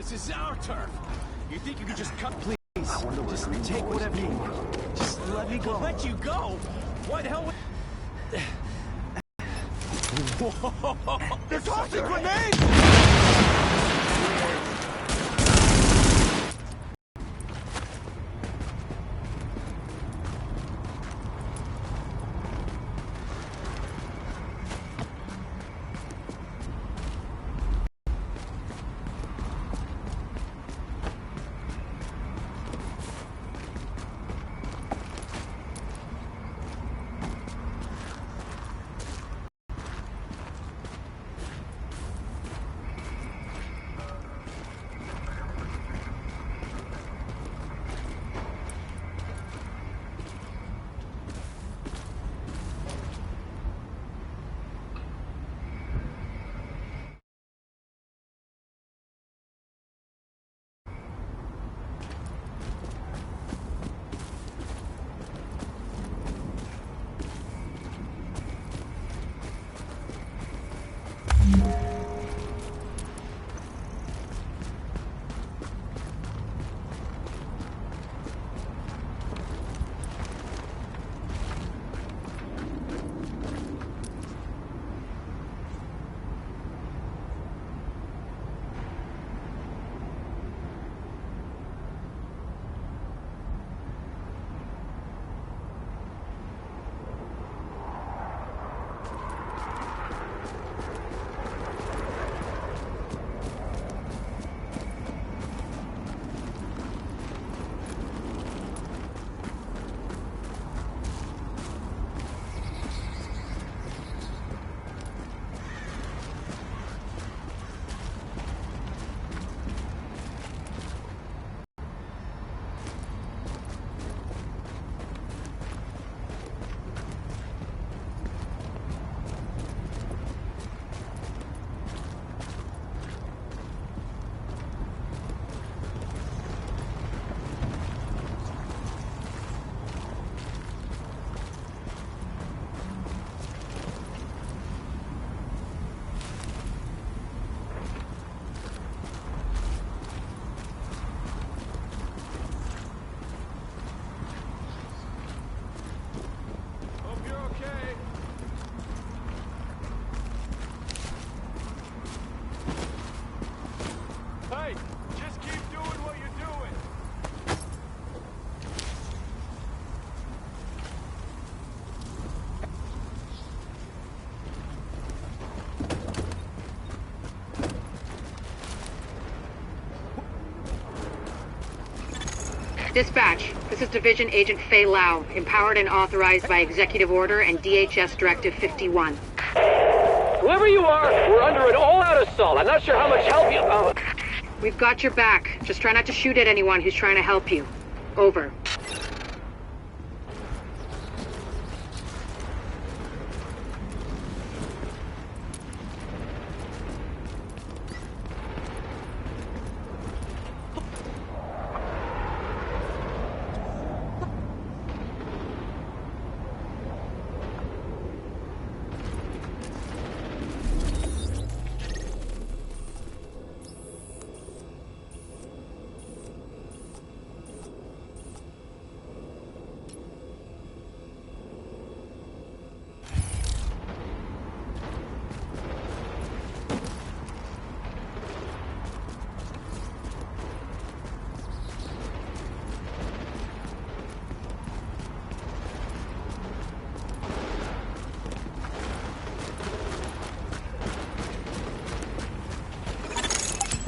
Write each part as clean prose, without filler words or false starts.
This is our turf. You think you can just cut? Please, just take whatever you want. Just let me go. Let you go? Why the hell? Whoa! They're tossing grenades! Dispatch, this is Division Agent Fei Lau, empowered and authorized by Executive Order and DHS Directive 51. Whoever you are, we're under an all-out assault. I'm not sure how much help you... We've got your back. Just try not to shoot at anyone who's trying to help you. Over.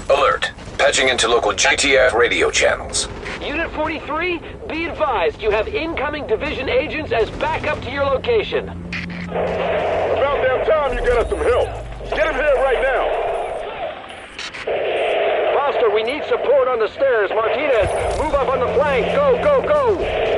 Alert. Patching into local JTF radio channels. Unit 43, be advised you have incoming division agents as backup to your location. About damn time you get us some help. Get him here right now. Foster, we need support on the stairs. Martinez, move up on the flank. Go, go, go!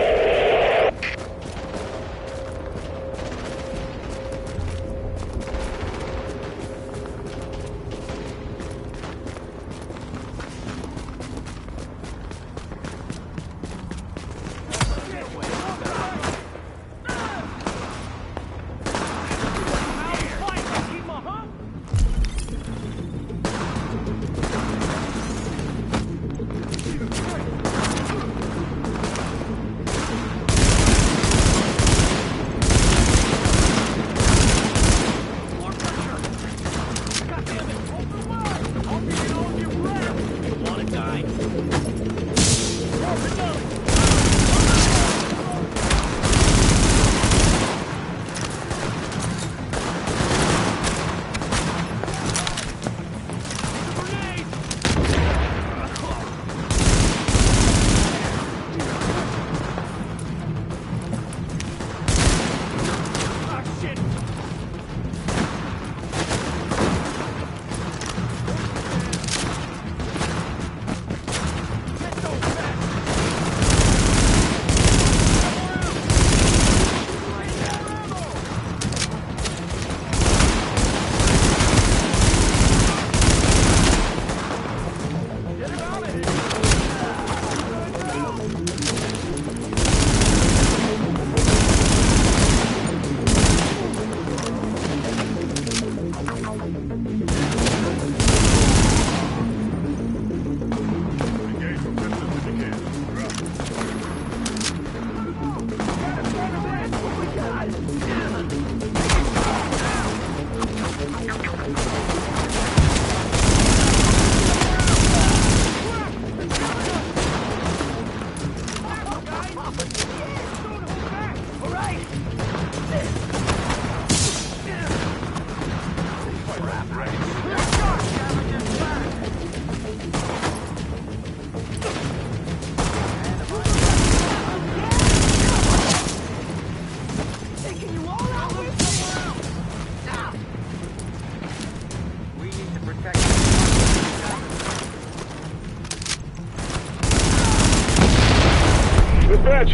Dispatch,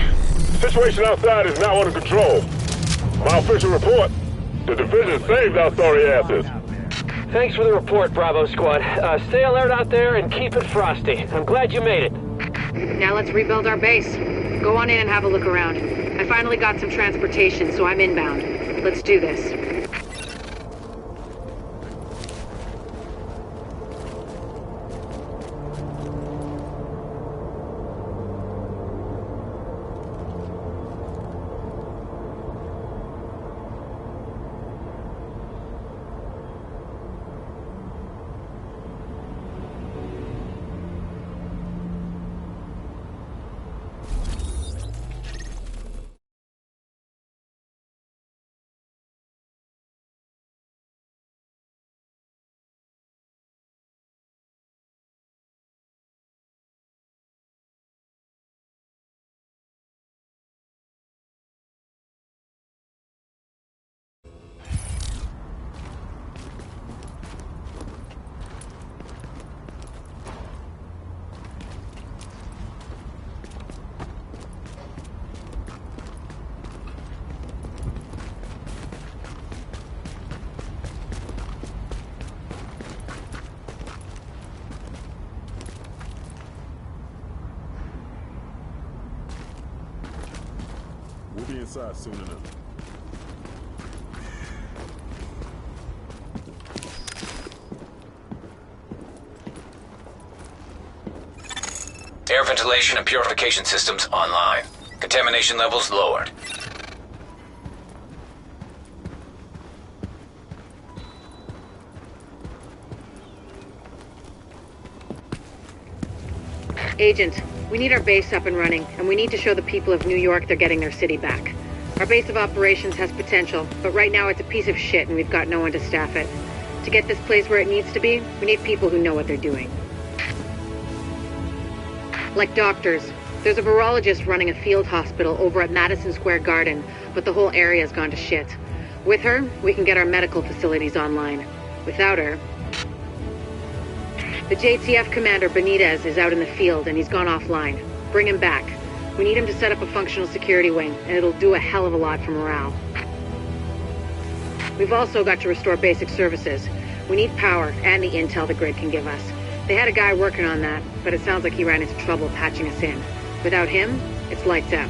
the situation outside is now under control. My official report, the division saved our sorry asses. Thanks for the report, Bravo Squad. Stay alert out there and keep it frosty. I'm glad you made it. Now let's rebuild our base. Go on in and have a look around. I finally got some transportation, so I'm inbound. Let's do this. We'll be inside soon enough. Air ventilation and purification systems online. Contamination levels lowered. Agent, we need our base up and running, and we need to show the people of New York they're getting their city back. Our base of operations has potential, but right now it's a piece of shit and we've got no one to staff it. To get this place where it needs to be, we need people who know what they're doing. Like doctors. There's a virologist running a field hospital over at Madison Square Garden, but the whole area's gone to shit. With her, we can get our medical facilities online. Without her... The JTF commander, Benitez, is out in the field and he's gone offline. Bring him back. We need him to set up a functional security wing, and it'll do a hell of a lot for morale. We've also got to restore basic services. We need power and the intel the grid can give us. They had a guy working on that, but it sounds like he ran into trouble patching us in. Without him, it's lights out.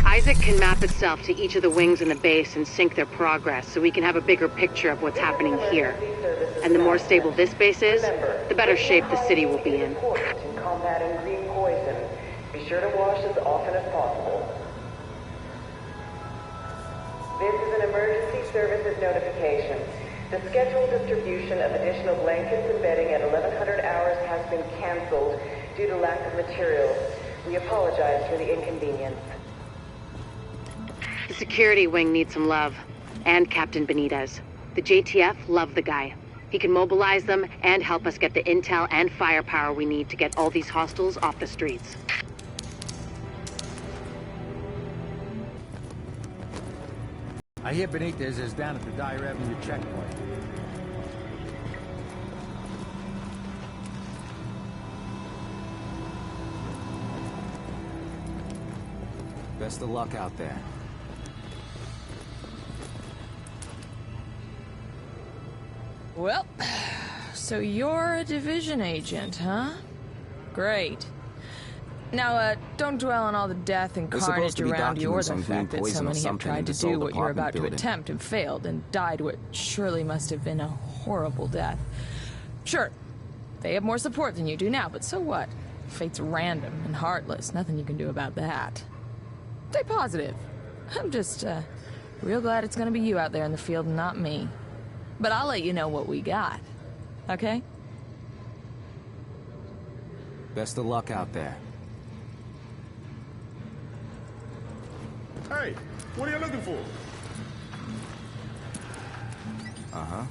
Isaac can map itself to each of the wings in the base and sync their progress so we can have a bigger picture of what's happening here. And the more stable this base is, the better shape the city will be in. In combating green poison, be sure to wash as often as possible. This is an emergency services notification. The scheduled distribution of additional blankets and bedding at 1100 hours has been canceled due to lack of materials. We apologize for the inconvenience. The security wing needs some love. And Captain Benitez. The JTF love the guy. He can mobilize them and help us get the intel and firepower we need to get all these hostiles off the streets. I hear Benitez is down at the Dyer Avenue checkpoint. Best of luck out there. Well, so you're a division agent, huh? Great. Now, don't dwell on all the death and carnage around you or the fact that so many have tried to do what you're about to attempt and failed and died what surely must have been a horrible death. Sure, they have more support than you do now, but so what? Fate's random and heartless. Nothing you can do about that. Stay positive. I'm just, real glad it's gonna be you out there in the field and not me. But I'll let you know what we got, okay? Best of luck out there. Hey, what are you looking for? Uh-huh.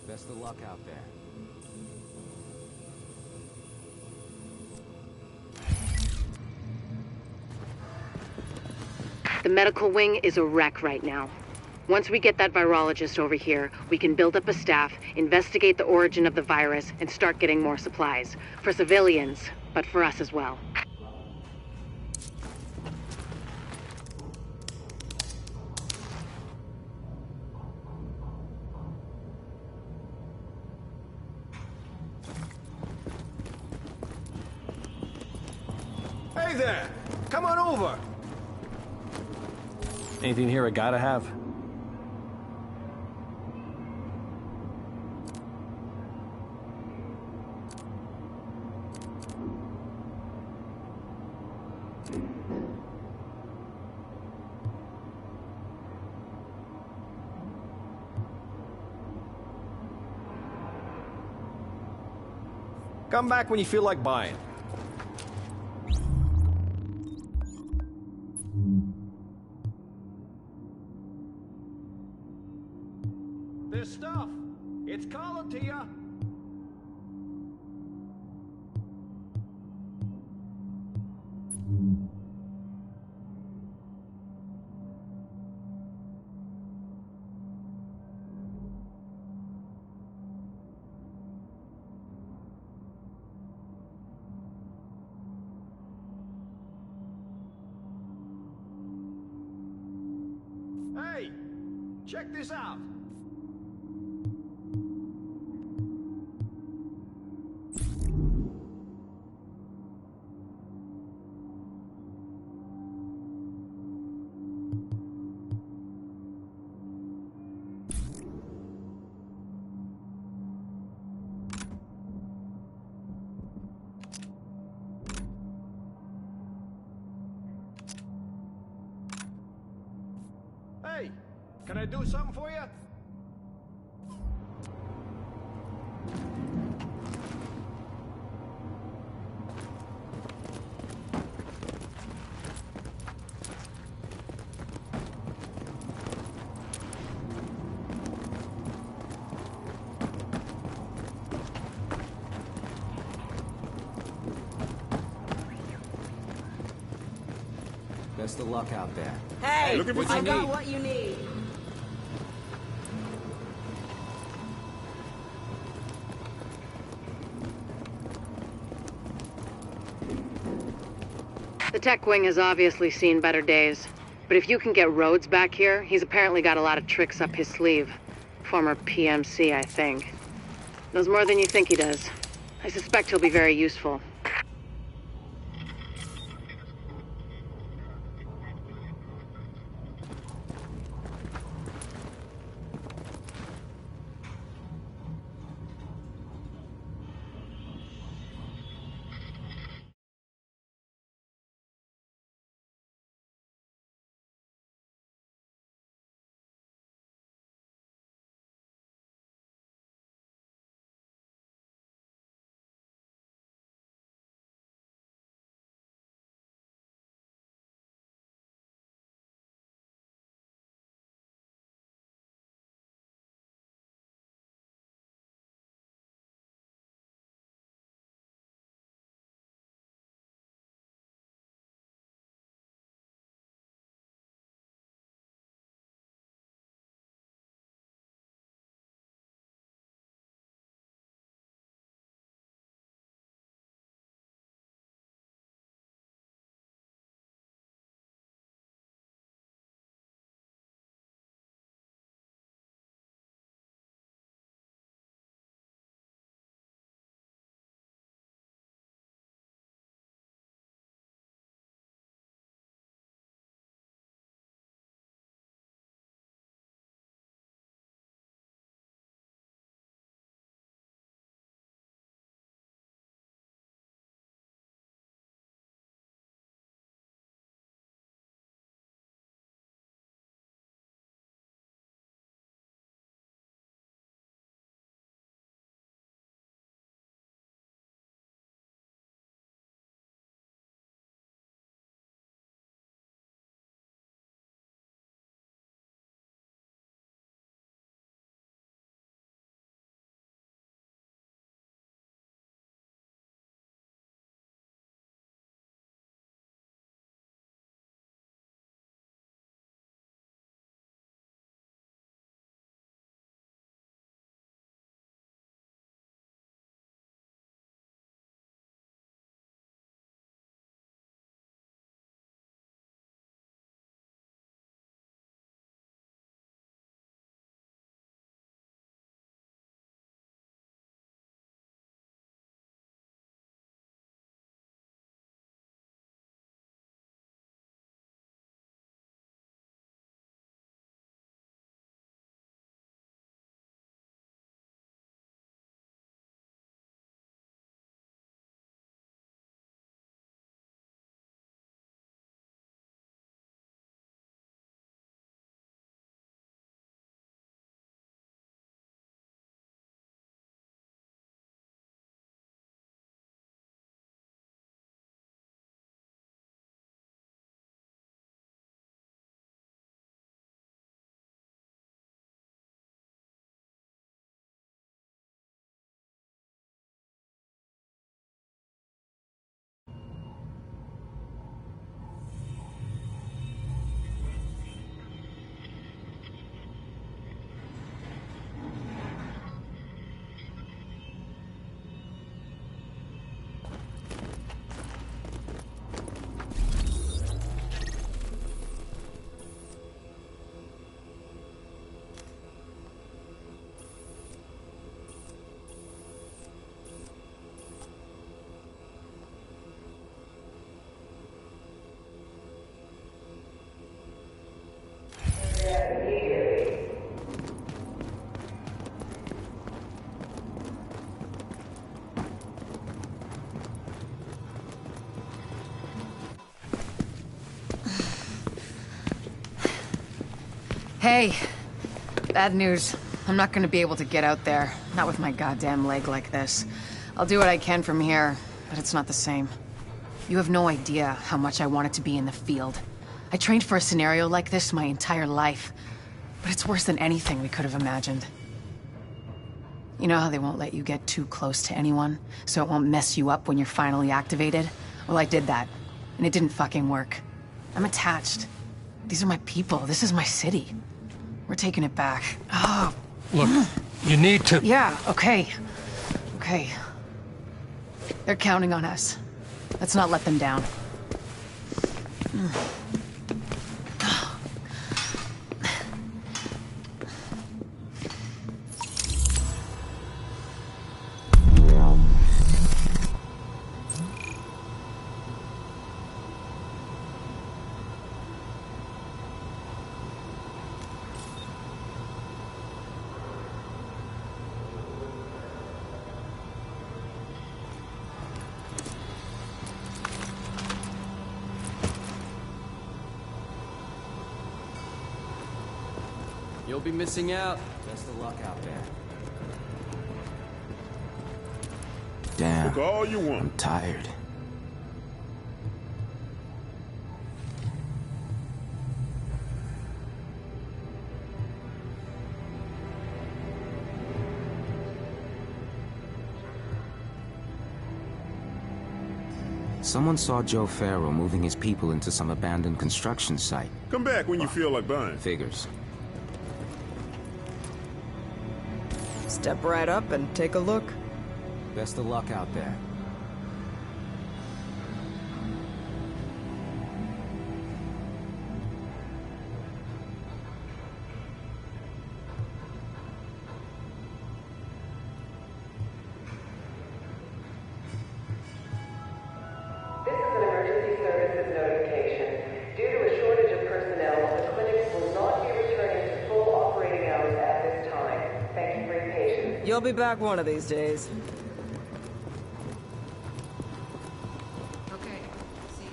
Best of luck out there. The medical wing is a wreck right now. Once we get that virologist over here, we can build up a staff, investigate the origin of the virus, and start getting more supplies. For civilians, but for us as well. Hey there! Come on over! Anything here I gotta have? Come back when you feel like buying. This stuff, it's calling to you. Hey, check this out. Hey, can I do something for you? Best of luck out there. Hey, looking for I something? got what you need. The tech wing has obviously seen better days. But if you can get Rhodes back here, he's apparently got a lot of tricks up his sleeve. Former PMC, I think. Knows more than you think he does. I suspect he'll be very useful. Hey, bad news. I'm not gonna be able to get out there. Not with my goddamn leg like this. I'll do what I can from here, but it's not the same. You have no idea how much I wanted to be in the field. I trained for a scenario like this my entire life, but it's worse than anything we could have imagined. You know how they won't let you get too close to anyone, so it won't mess you up when you're finally activated? Well, I did that, and it didn't fucking work. I'm attached. These are my people. This is my city. We're taking it back. Oh. Look, you need to... Yeah, okay. Okay. They're counting on us. Let's not let them down. You'll be missing out. Best of luck out there. Damn. Look all you want. I'm tired. Someone saw Joe Farrell moving his people into some abandoned construction site. Come back when you feel like buying. Figures. Step right up and take a look. Best of luck out there. This is an emergency services notification. Due to a shortage of personnel, the clinics will not be returning to full operating hours at this time. Thank you for your patience. You'll be back one of these days. Okay, see you.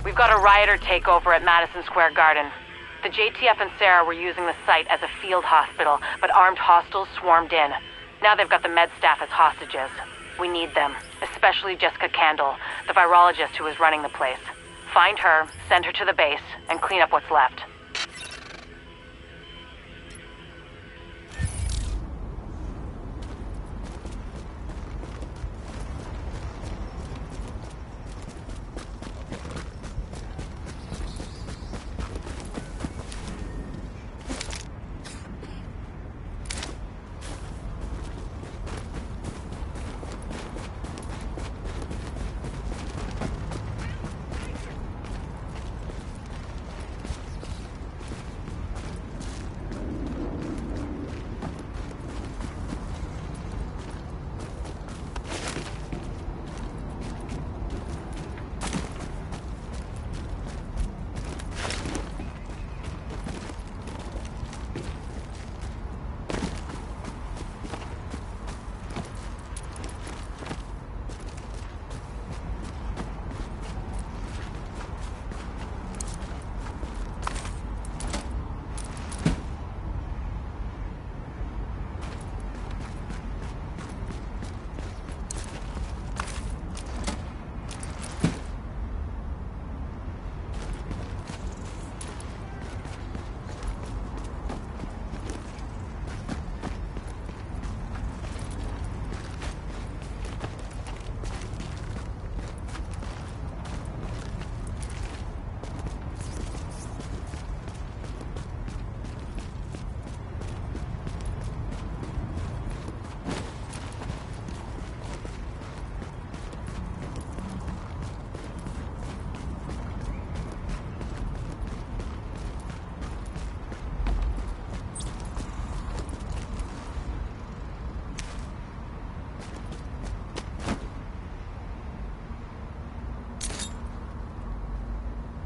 We've got a rioter takeover at Madison Square Garden. The JTF and Sarah were using the site as a field hospital, but armed hostiles swarmed in. Now they've got the med staff as hostages. We need them, especially Jessica Candle, the virologist who is running the place. Find her, send her to the base, and clean up what's left.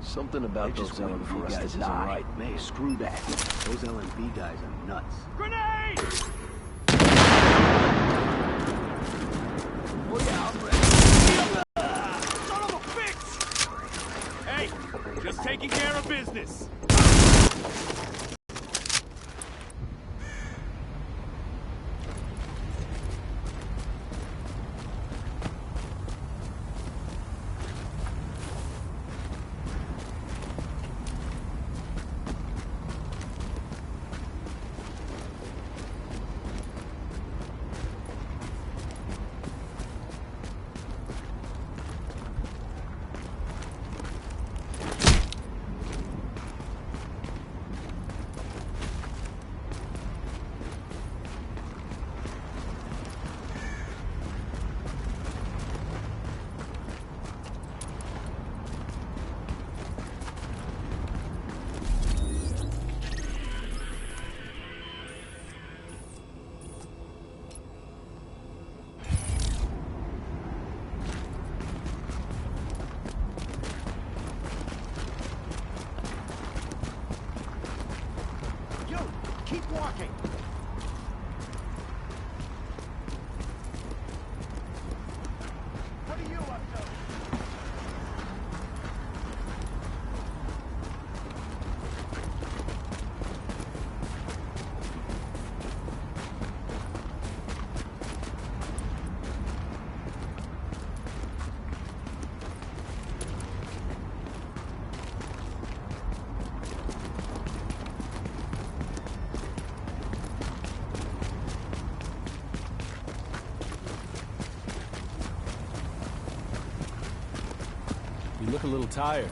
Something about those LMB guys isn't right. Man, screw that. Those LMB guys are nuts. Grenade! Oh yeah, I'm ready. Son of a bitch! Hey, just taking care of business. Keep walking. What are you up to? You look a little tired.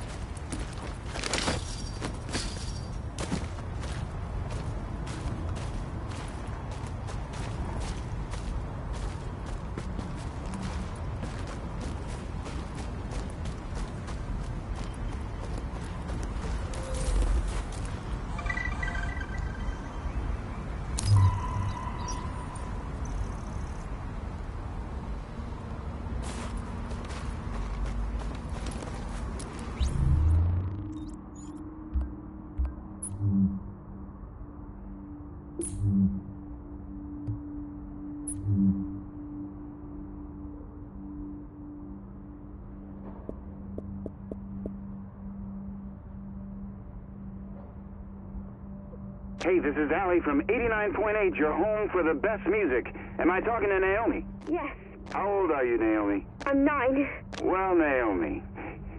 Hey, this is Allie from 89.8, your home for the best music. Am I talking to Naomi? Yes. How old are you, Naomi? I'm 9. Well, Naomi,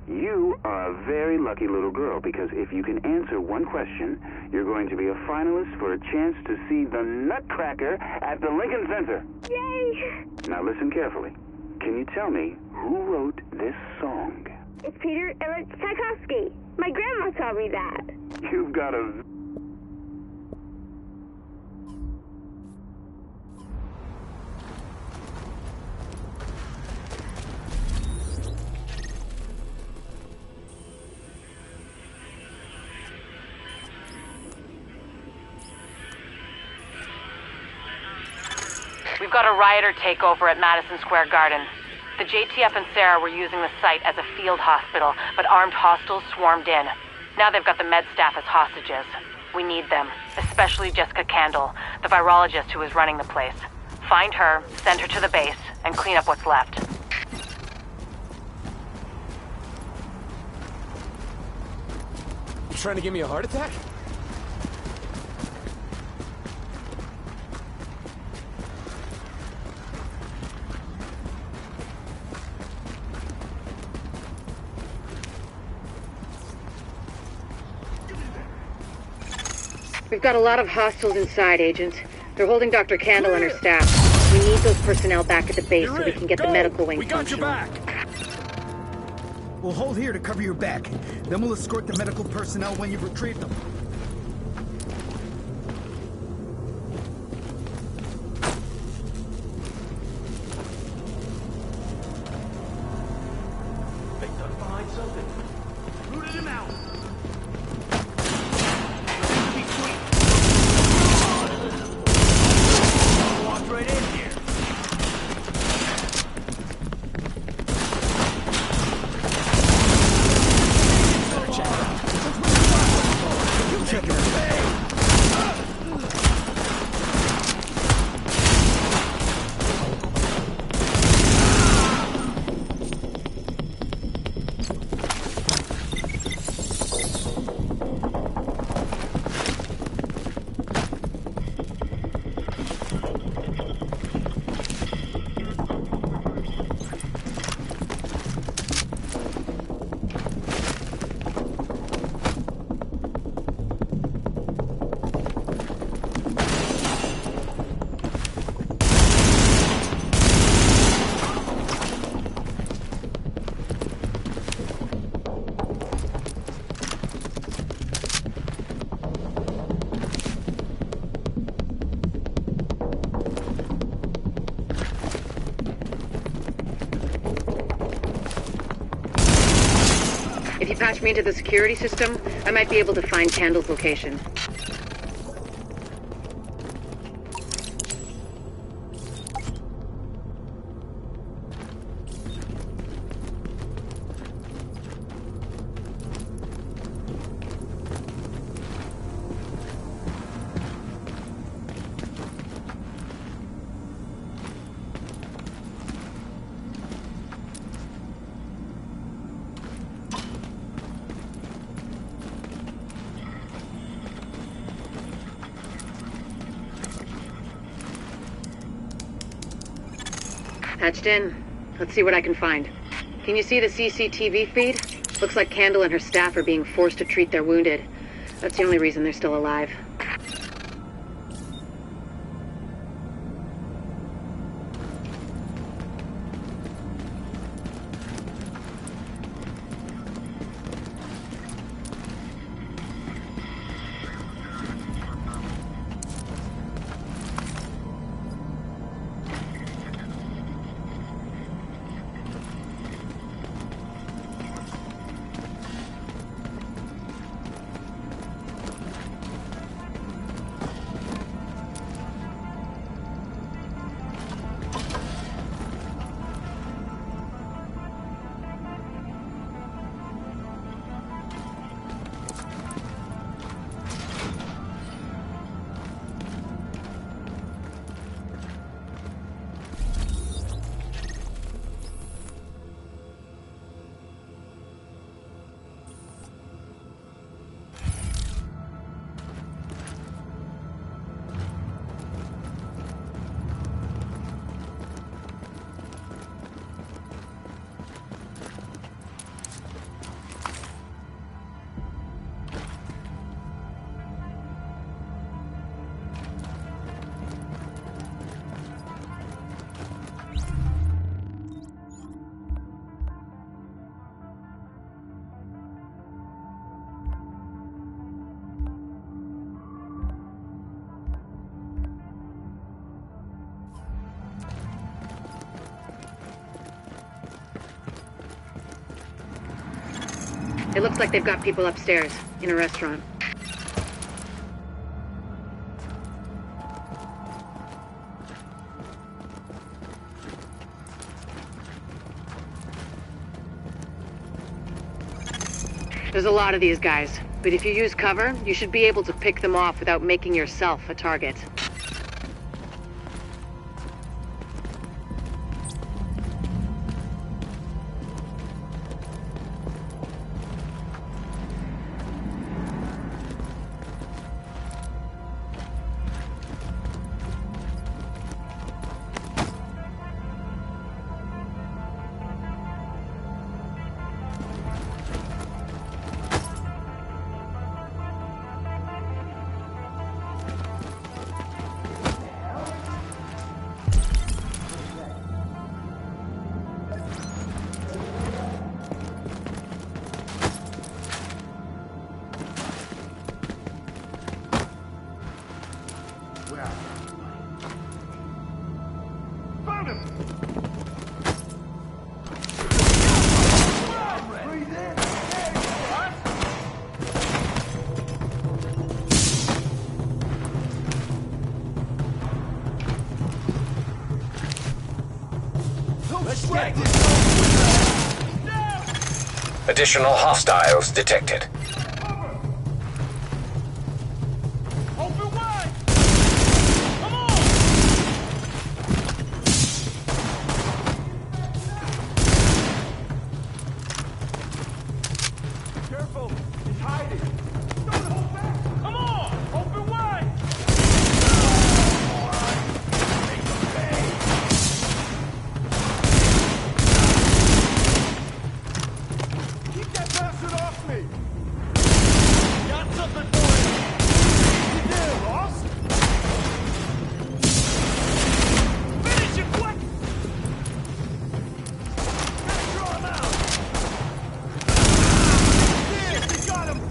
you are a very lucky little girl, because if you can answer one question, you're going to be a finalist for a chance to see the Nutcracker at the Lincoln Center. Yay! Now listen carefully. Can you tell me who wrote this song? It's Peter Ilyich Tchaikovsky. My grandma taught me that. You've got a... We've got a rioter takeover at Madison Square Garden. The JTF and Sarah were using the site as a field hospital, but armed hostiles swarmed in. Now they've got the med staff as hostages. We need them, especially Jessica Candle, the virologist who is running the place. Find her, send her to the base, and clean up what's left. You trying to give me a heart attack? We've got a lot of hostiles inside, Agent. They're holding Dr. Candle and her staff. We need those personnel back at the base so we can get the medical wing functional. We got your back. We'll hold here to cover your back. Then we'll escort the medical personnel when you've retrieved them. They ducked behind something. Rooted him out. Walked right in here. Check it out. If you patch me into the security system, I might be able to find Candle's location. Patched in. Let's see what I can find. Can you see the CCTV feed? Looks like Candle and her staff are being forced to treat their wounded. That's the only reason they're still alive. It looks like they've got people upstairs, in a restaurant. There's a lot of these guys, but if you use cover, you should be able to pick them off without making yourself a target. Additional hostiles detected.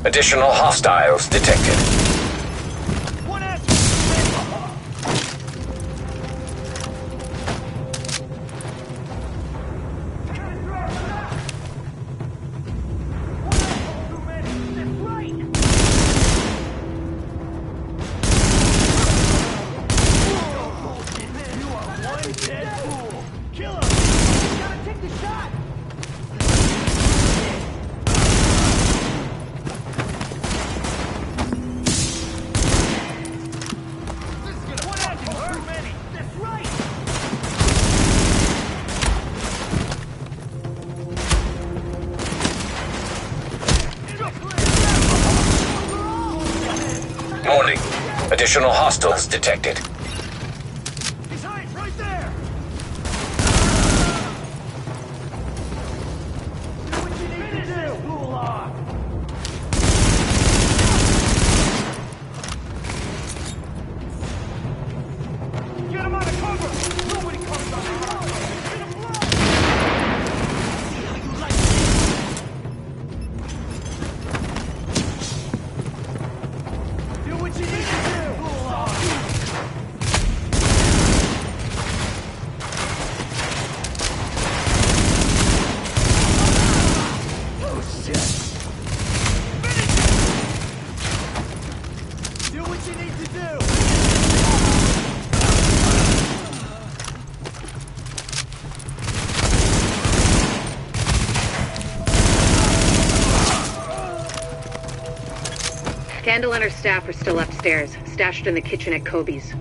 Additional hostiles detected. Warning. Additional hostiles detected. He's hiding right there! what you need to do! Oh, shit! Do what you need to do! Candle and her staff are still upstairs, stashed in the kitchen at Kobe's.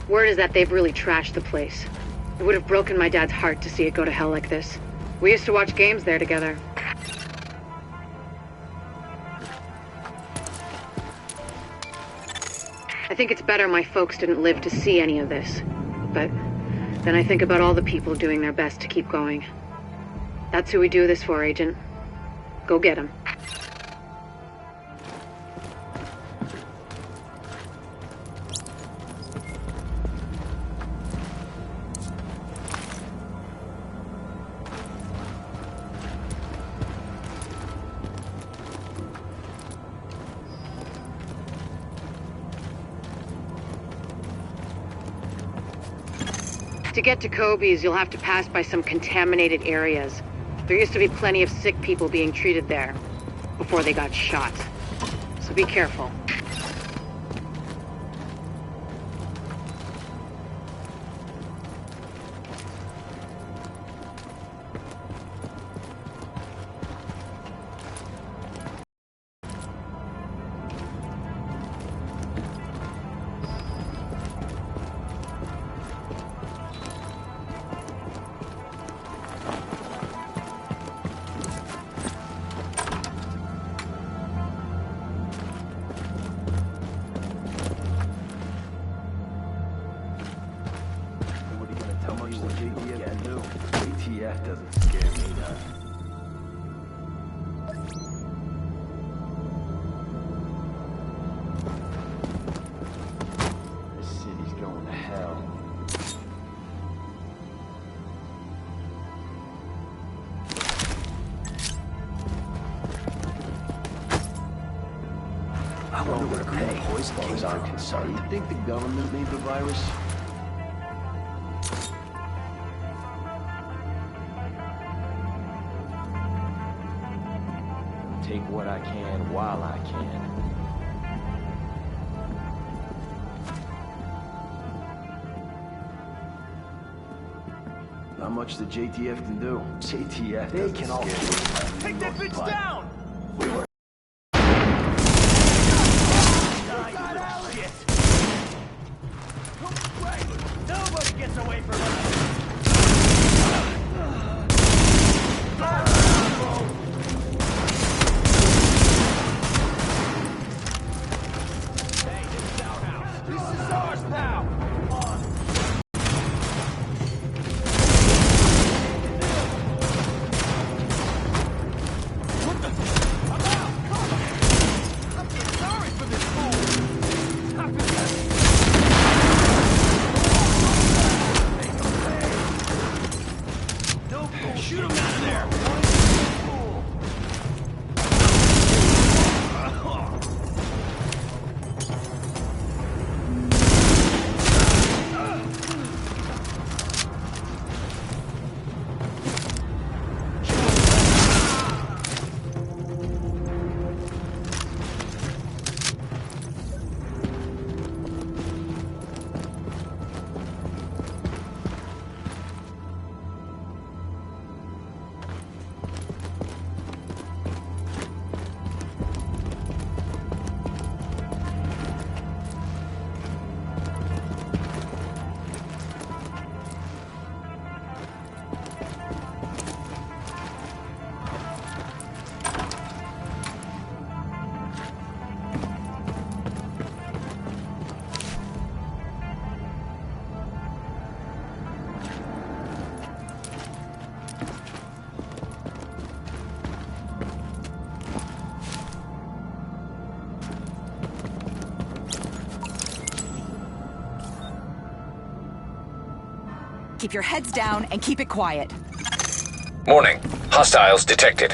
Word is that they've really trashed the place. It would have broken my dad's heart to see it go to hell like this. We used to watch games there together. I think it's better my folks didn't live to see any of this. But then I think about all the people doing their best to keep going. That's who we do this for, Agent. Go get them. To get to Kobe's, you'll have to pass by some contaminated areas. There used to be plenty of sick people being treated there before they got shot. So be careful. I wonder where green poison came aren't concerned. You think the government made the virus? Take what I can while I can. Not much the JTF can do. JTF, they can all take that bitch down! We were nobody gets away from us! Hey, this is our house. This is ours now! Come on. Shoot him out of there! Keep your heads down and keep it quiet. Warning. Hostiles detected.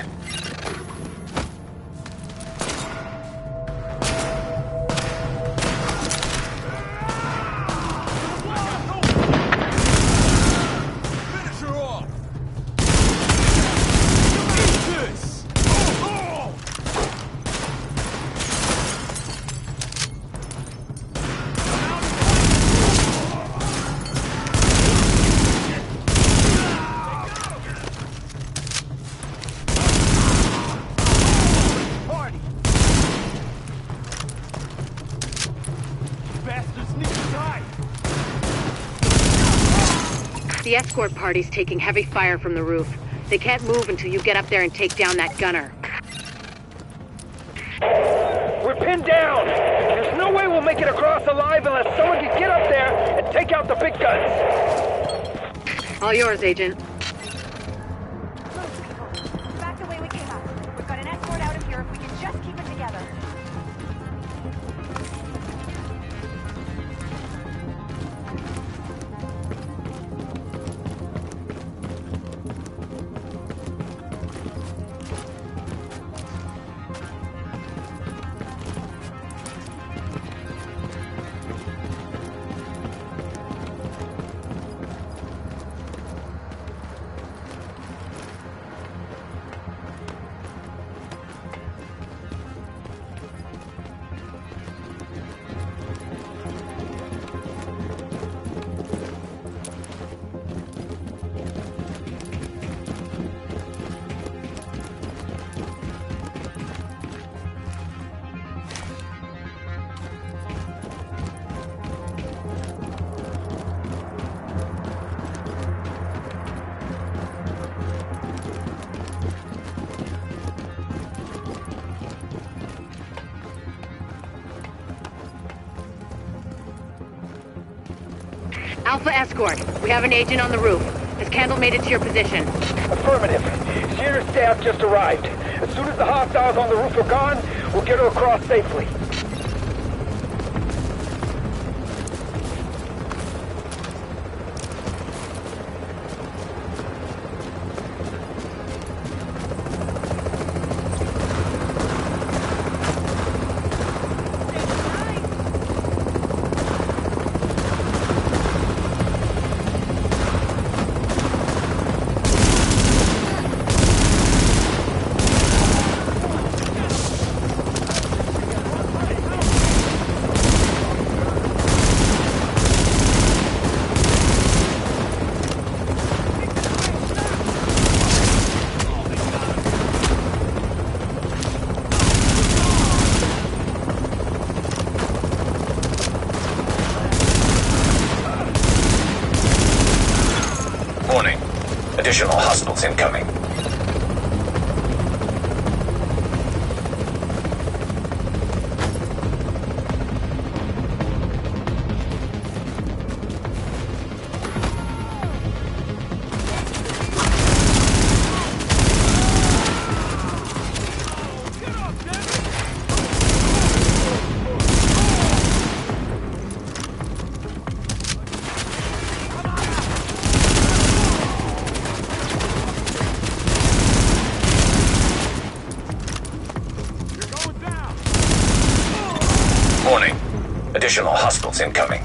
The escort party's taking heavy fire from the roof. They can't move until you get up there and take down that gunner. We're pinned down! There's no way we'll make it across alive unless someone can get up there and take out the big guns! All yours, Agent. Back the way we came up. We've got an escort out of here if we can just keep it together. Alpha Escort, we have an agent on the roof. Has Candle made it to your position? Affirmative. Senior staff just arrived. As soon as the hostiles on the roof are gone, we'll get her across safely. Additional hostiles incoming. Warning. Additional hostiles incoming.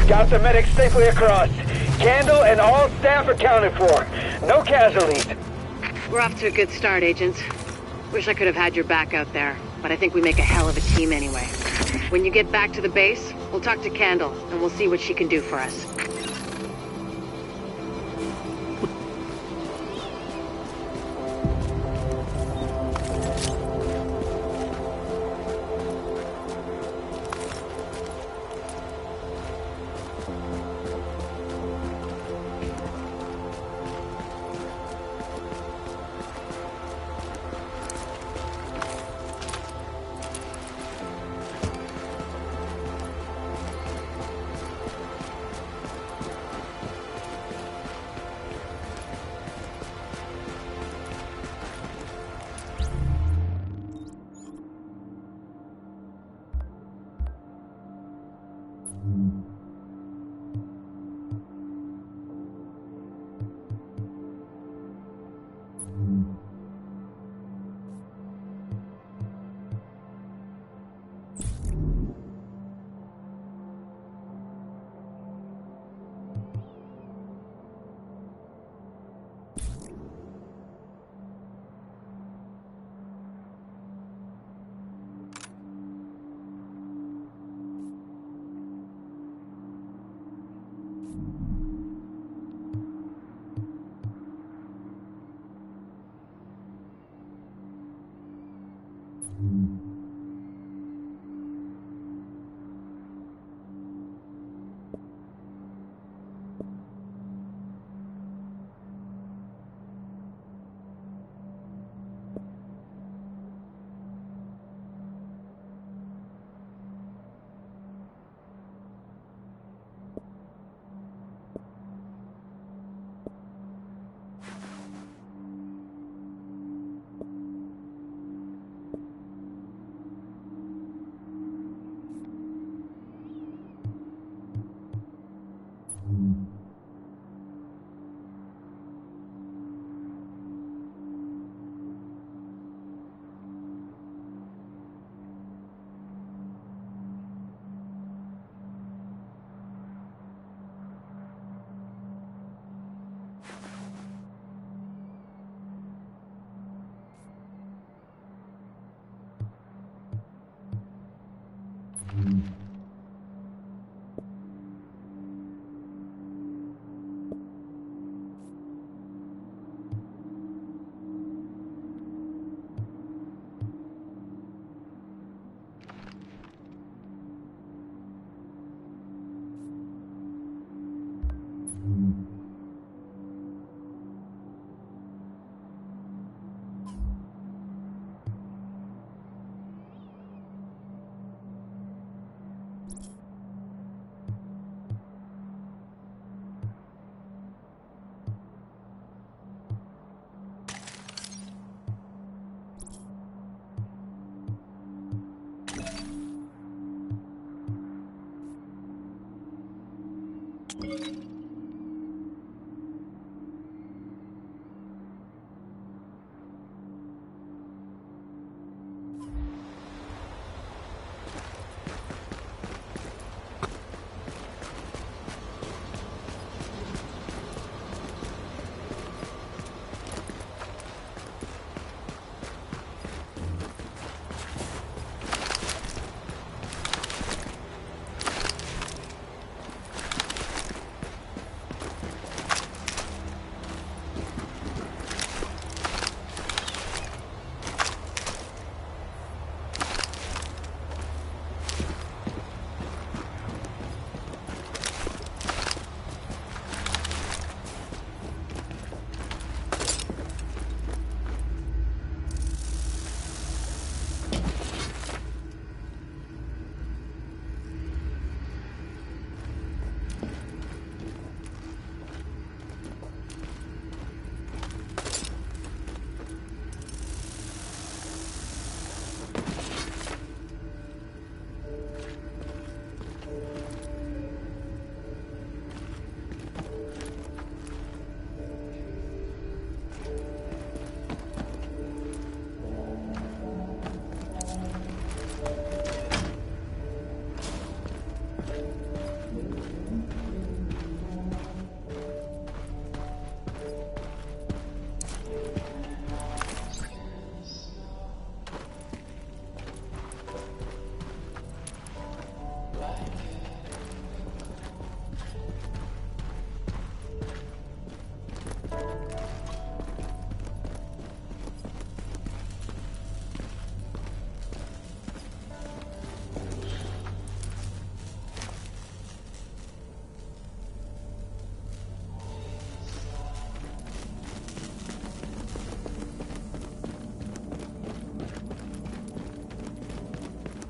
Got the medics safely across. Candle and all staff accounted for. No casualties. We're off to a good start, agents. Wish I could have had your back out there, but I think we make a hell of a team anyway. When you get back to the base, we'll talk to Candle, and we'll see what she can do for us.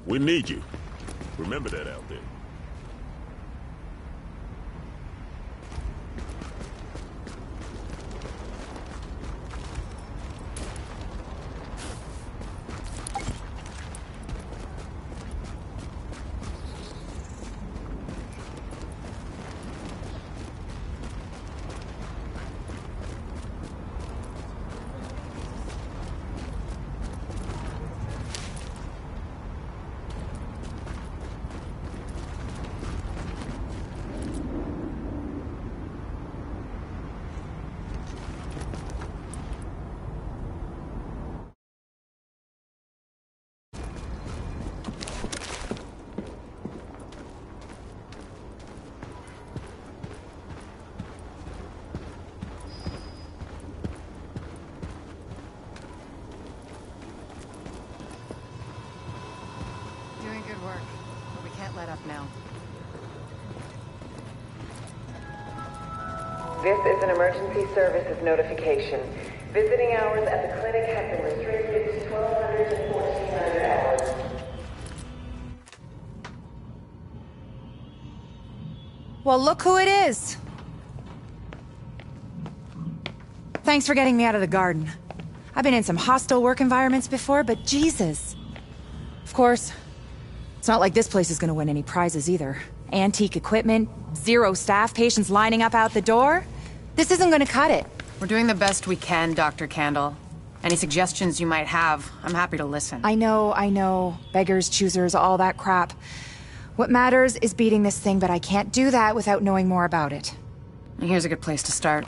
We need you. Remember that out there. This is an emergency services notification. Visiting hours at the clinic have been restricted to 1200 to 1400 hours. Well, look who it is. Thanks for getting me out of the garden. I've been in some hostile work environments before, but Jesus. Of course, it's not like this place is gonna win any prizes either. Antique equipment, 0 staff, patients lining up out the door. This isn't gonna cut it. We're doing the best we can, Dr. Candle. Any suggestions you might have, I'm happy to listen. I know. Beggars, choosers, all that crap. What matters is beating this thing, but I can't do that without knowing more about it. Here's a good place to start.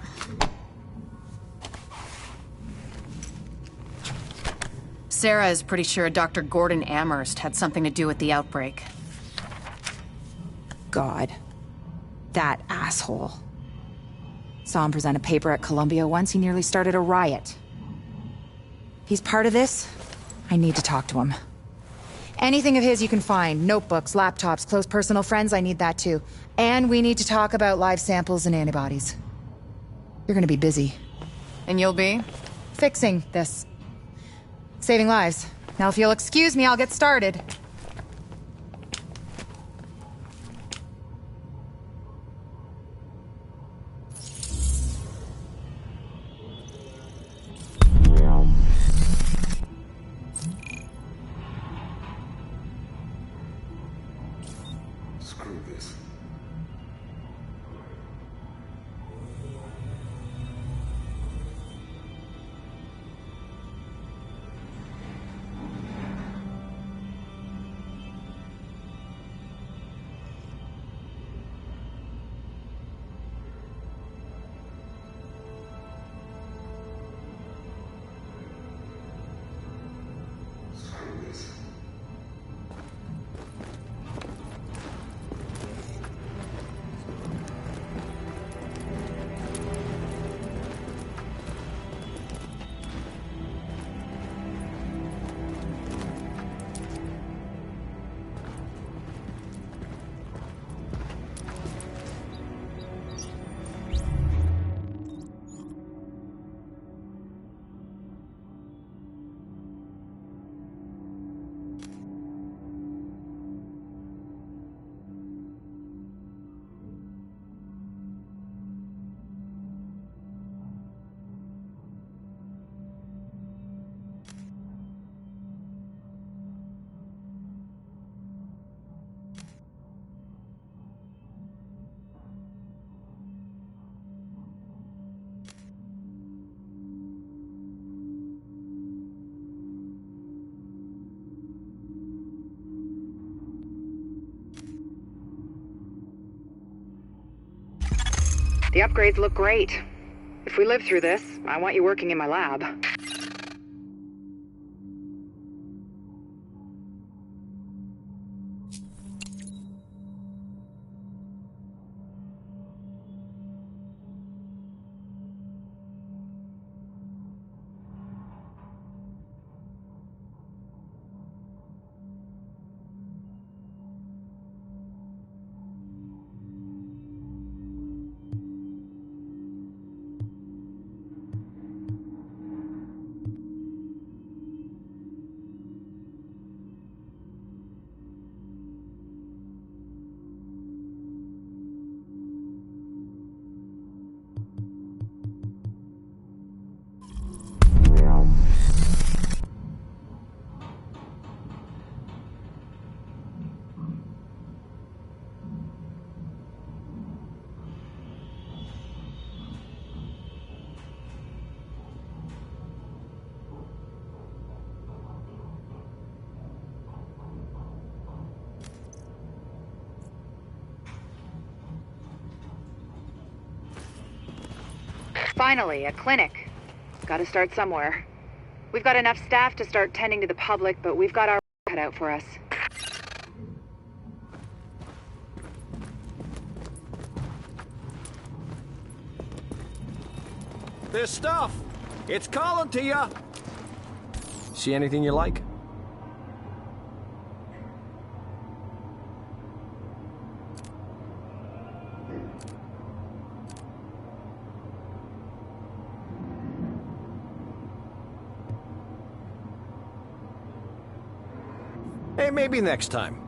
Sarah is pretty sure Dr. Gordon Amherst had something to do with the outbreak. God. That asshole. Saw him present a paper at Columbia once. He nearly started a riot. If he's part of this, I need to talk to him. Anything of his you can find. Notebooks, laptops, close personal friends, I need that too. And we need to talk about live samples and antibodies. You're gonna be busy. And you'll be? Fixing this. Saving lives. Now if you'll excuse me, I'll get started. Screw this. The upgrades look great. If we live through this, I want you working in my lab. Finally, a clinic. Gotta start somewhere. We've got enough staff to start tending to the public, but we've got our cut out for us. There's stuff! It's calling to ya! See anything you like? Hey, maybe next time.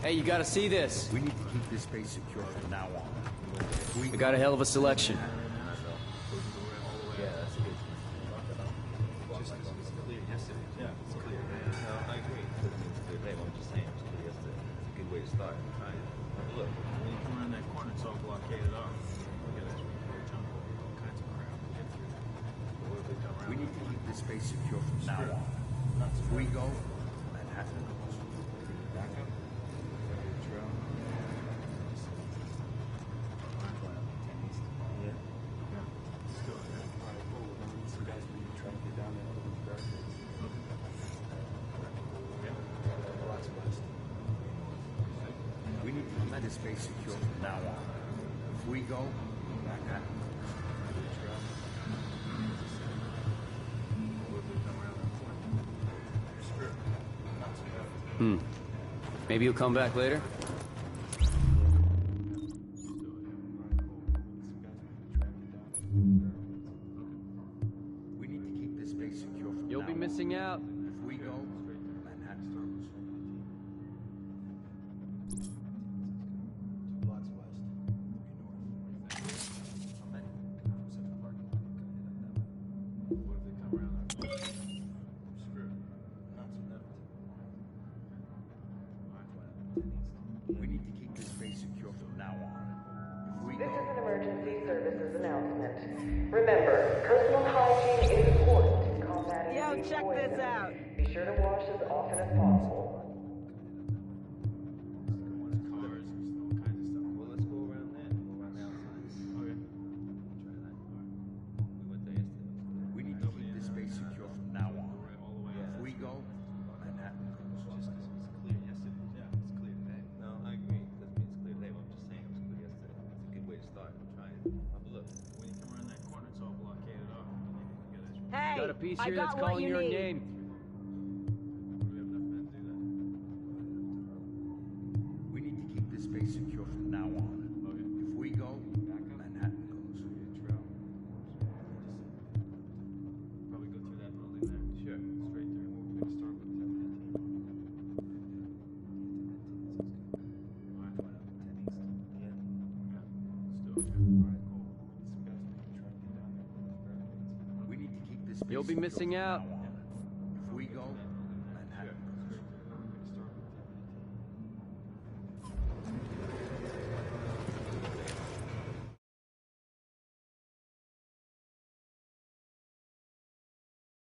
Hey, you gotta see this. We need to keep this space secure from now on. We got a hell of a selection. We need to keep this space secure from now on. If we go, Manhattan goes. Back up. Trail. Yeah. Still, alright, cool. Some guys will be trying to get down there. We need to keep this space secure from now on. If we go, Manhattan goes. Maybe you'll come back later? We need to keep this space secure from You'll be missing out. If we go, Manhattan goes. 2 blocks west, 3 north. What if they come around? Screw it. Not so left. We need to keep this space secure from now on. If we This go, is an emergency services announcement. Remember, personal hygiene is important in combating Yo, check poison. this out. Be sure to wash as often as possible. we need to keep this space secure from now on. If we go, Manhattan goes. Just because it was clear yesterday. Yeah, it's clear today. No, I agree. It doesn't mean it's clear today, but I'm just saying it was clear yesterday. It's a good way to start. I'm trying. Look, when you come around that corner, it's all blockaded off. Hey, Got a piece I here got that's what calling you your need. name. We need to keep this space secure from now on. If we go, Manhattan goes. Probably go through that building there. Sure, straight through. We're going to start with 10-18. You'll be missing out.